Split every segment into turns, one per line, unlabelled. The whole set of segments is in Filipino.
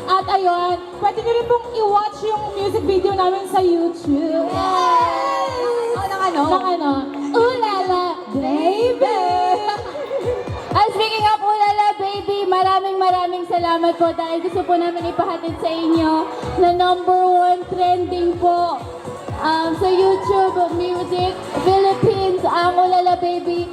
At ayun, pwede nyo rin pong i-watch yung music video namin sa YouTube. Yes!
Ng ano?
Ng ano? Ulala, baby! At speaking of Ulala, baby, maraming salamat po dahil gusto po namin ipahatid sa inyo na #1 trending po sa YouTube Music Philippines ang Ulala Baby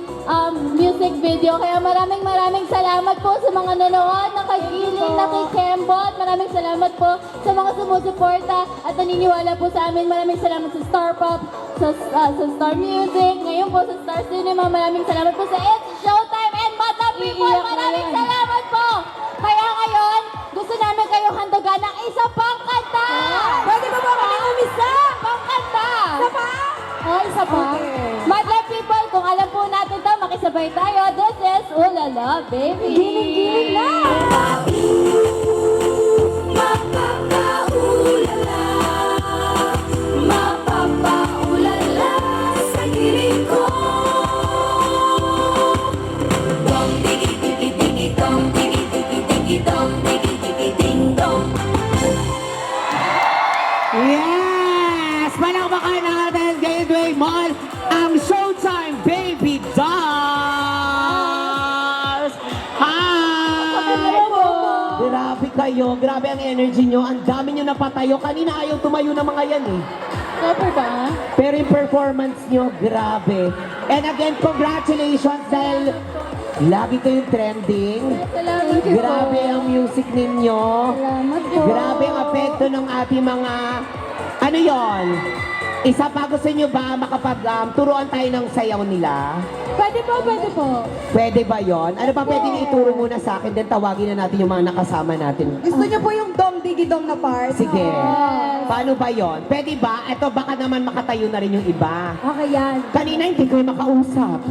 music video. Kaya maraming salamat po sa mga nanood, nakagiling, nakikembot. Maraming salamat po sa mga sumusuporta at naniniwala po sa amin. Maraming salamat sa Star Pop, sa Star Music, ngayon po sa Star Cinema. Maraming salamat po sa It's Showtime and Mata People. Maraming salamat po. Kaya ngayon, gusto namin kayo handagan ng isa pang kanta.
Pwede ba kami umisa?
Pang kanta.
Isa pa?
Oh, isa pa.
Okay.
Madla people, kung alam po natin to, makisabay tayo. This is Ulala, baby.
Giling na!
Mapapaulala, mapapaulala sa giling ko. Dong digi digi digi dong digi digi digi dong digi digi ding dong.
Yes! Palakpakan natin Gateway Mall ang Showtime Baby Dolls! Hi! Grabe kayo, grabe ang energy nyo. Ang dami nyo napatayo. Kanina ayaw tumayo ng mga yan eh.
Super ba?
Pero yung performance nyo, grabe. And again, congratulations dahil lagi kayong trending.
Salamat po.
Grabe ang music ninyo.
Salamat po.
Grabe ang apekto ng ating mga... Ano yon? Isa pa, gusto nyo ba turuan tayo ng sayaw nila?
Pwede po, pwede po.
Pwede ba yon? Ano ba pwede niyo ituro muna sa akin? Then tawagin na natin yung mga nakasama natin.
Gusto niyo po yung dong digi dong na part?
Sige.
Yes.
Paano ba yon? Pwede ba? Ito baka naman makatayo na rin yung iba.
Okay yan.
Kanina hindi ko makausap.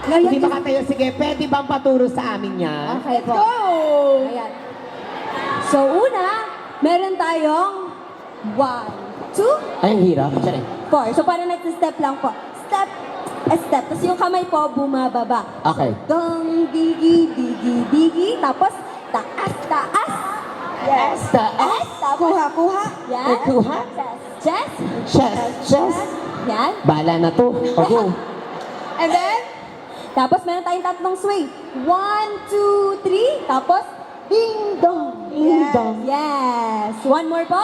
Ngayon,
Hindi makatayo. Sige, pwede bang paturo sa amin yan?
Okay po. Ayan. So, una, meron tayong 1, 2,
Ay, ang hirap. Tiyan eh.
4. So, parang nag-step lang po. Step, step. Tapos yung kamay po, bumababa.
Okay.
Dong, digi, digi, digi. Tapos, taas, taas. Yes.
Taas.
Tapos, kuha, kuha. Yan.
Eh, kuha.
Chest,
Chest. Chest.
yan.
Bala na to. O, go.
And then, tapos meron tayong tatlong swing. 1, 2, 3. Tapos, ding dong.
Ding dong.
Yes. One more po.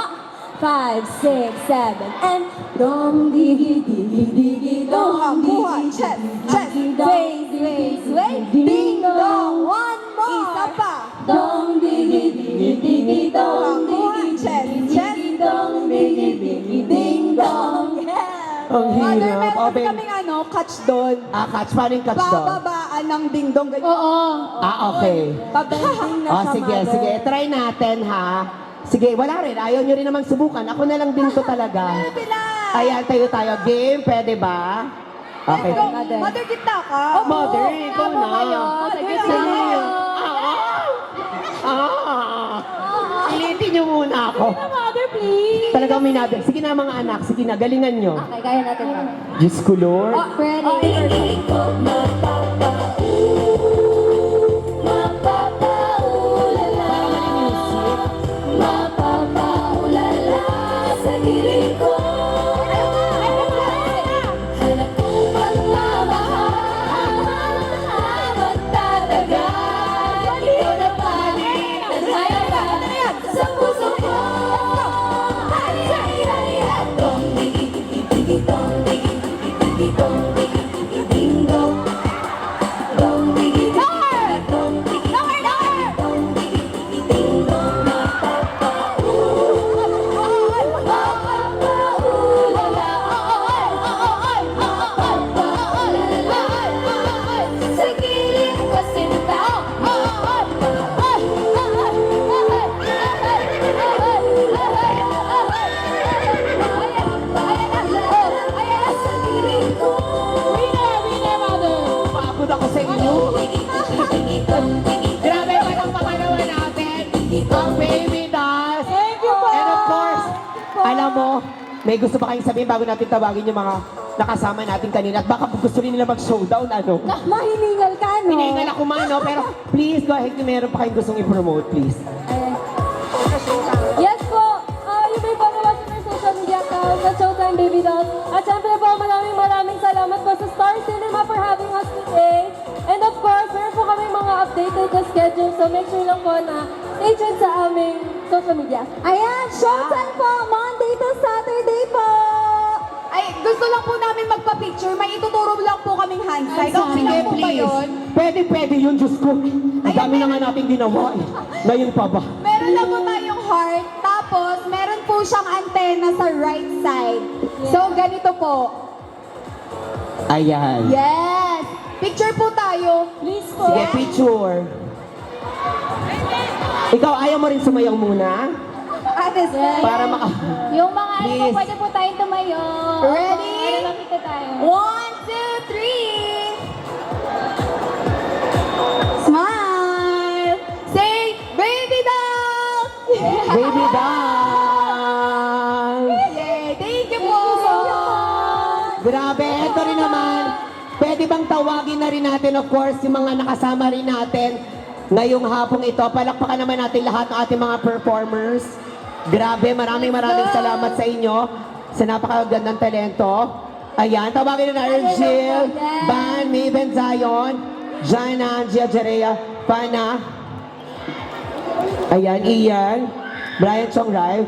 5, 6, 7, and dong digi digi digi dong digi chest chest sway sway sway ding dong. One more. Isa pa. Dong digi digi digi dong digi chest chest dong digi digi ding dong. Yes.
Ang
Mother,
hirap.
meron
O,
kasi
Ben.
kaming catch doon.
Catch. Paano yung catch doon?
Bababaan ng ding dong ganyan.
Oo.
Okay.
Pabending na siya,
Sige,
mother.
sige. Try natin, ha? Sige, wala rin. Ayaw nyo rin naman subukan. Ako na lang din to talaga.
Bilang.
Ayan, tayo. Game, pwede ba? Okay.
Let's go.
Mother.
Mother, gitna ka.
Mother, ikaw
Tama
na.
kayo.
Mother,
Sige,
ikaw
sige.
Ilitin nyo muna ako.
Mother, please.
Talagang may nabi. Sige na mga anak. Sige na, galingan nyo.
Okay, kaya natin ba?
Diyos ko, Lord.
Ready?
Mapapaulala, mapapaulala sa giling ko. Hanap ko pagmamahal, magtatagal. Ikaw na palit, tadhaya ka sa puso ko. Ay, ay, ay, ay. Dong, digi, digi, digi, dong, digi, digi, digi, dong, digi, digi, ding, dong. Dong, digi, digi, digi, dong, digi, digi, dong, digi, digi, ding, dong. Mapapaulala, mapapaulala sa giling ko sinta. Sa giling ko.
Winner, mother.
Pagod ako sa inyo. Grabe pa ng pakanawan natin. Ang baby dolls.
Thank you po.
And of course, alam mo, may gusto pa kayong sabihin bago natin tawagin yung mga nakasama natin kanina. At baka gusto rin nila mag-showdown, ano?
Mahiningal ka, no?
Hiningal ako man, no? Pero please, go ahead kung meron pa kayong gustong i-promote, please.
Baby Dolls. At syempre po, maraming salamat po sa Star Cinema for having us today. And of course, meron po kami mga updated na schedule. So make sure lang po na stay tuned sa aming social media.
Ayan, showtime po, Monday to Saturday po. Ay, gusto lang po namin magpa-picture. May ituturo lang po kaming handsign. Okay
Sige,
lang po ba
please.
yun?
Pwede yun, Diyos ko. Ang dami na nga natin ginawa eh. Ngayon pa ba?
Meron na po tayong heart. Tapos, meron po siyang antenna sa right side. So, ganito po.
Ayan.
Yes! Picture po tayo.
Please po.
Sige, picture. Ikaw, ayaw mo rin sumayaw muna?
Ate,
Para maka...
Yung mga ano po,
Please.
pwede po tayong tumayo.
Ready?
Opo, lalapit na tayo.
1, 2, 3. Smile! Say, baby doll!
Baby doll!
Yay! Thank you po!
Grabe, eto rin naman. Pwede bang tawagin na rin natin, of course, yung mga nakasama rin natin ngayong hapong ito. Palakpakan naman natin lahat ng ating mga performers. Grabe, maraming salamat sa inyo sa napakagandang talento. Ayan, tawagin na natin Jill, Van, Maven, Zion, Jana, Gia, Jerea, Pana. Ayan, Ian, Brian Chong Rive.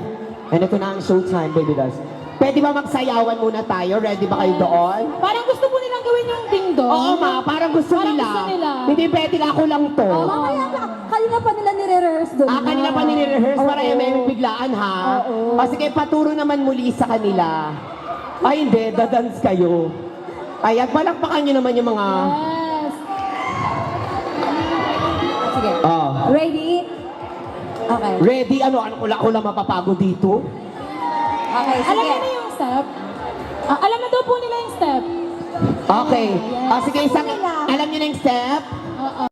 And ito na ang showtime, baby dolls. Pwede ba magsayawan muna tayo? Ready ba kayo doon?
Parang gusto po nilang gawin yung ding-dong.
Oo ma, parang gusto
Parang
nila.
gusto nila.
Hindi pwede na ako lang to.
Mamaya, kanina pa nila nire-rehearse doon.
Kanina pa nire-rehearse para
Oo.
may biglaan ha.
Oo.
O sige, paturo naman muli sa kanila. Ay hindi, dadance kayo. Ayan, palakpakan nyo naman yung mga...
Yes.
Sige.
Oh.
Ready? Okay.
Ready? Ano ko lang mapapagod dito?
Okay,
Alam
sige.
niyo na yung step? Alam na daw po nila yung step.
Okay. Sige, alam nyo na yung step?
Oo.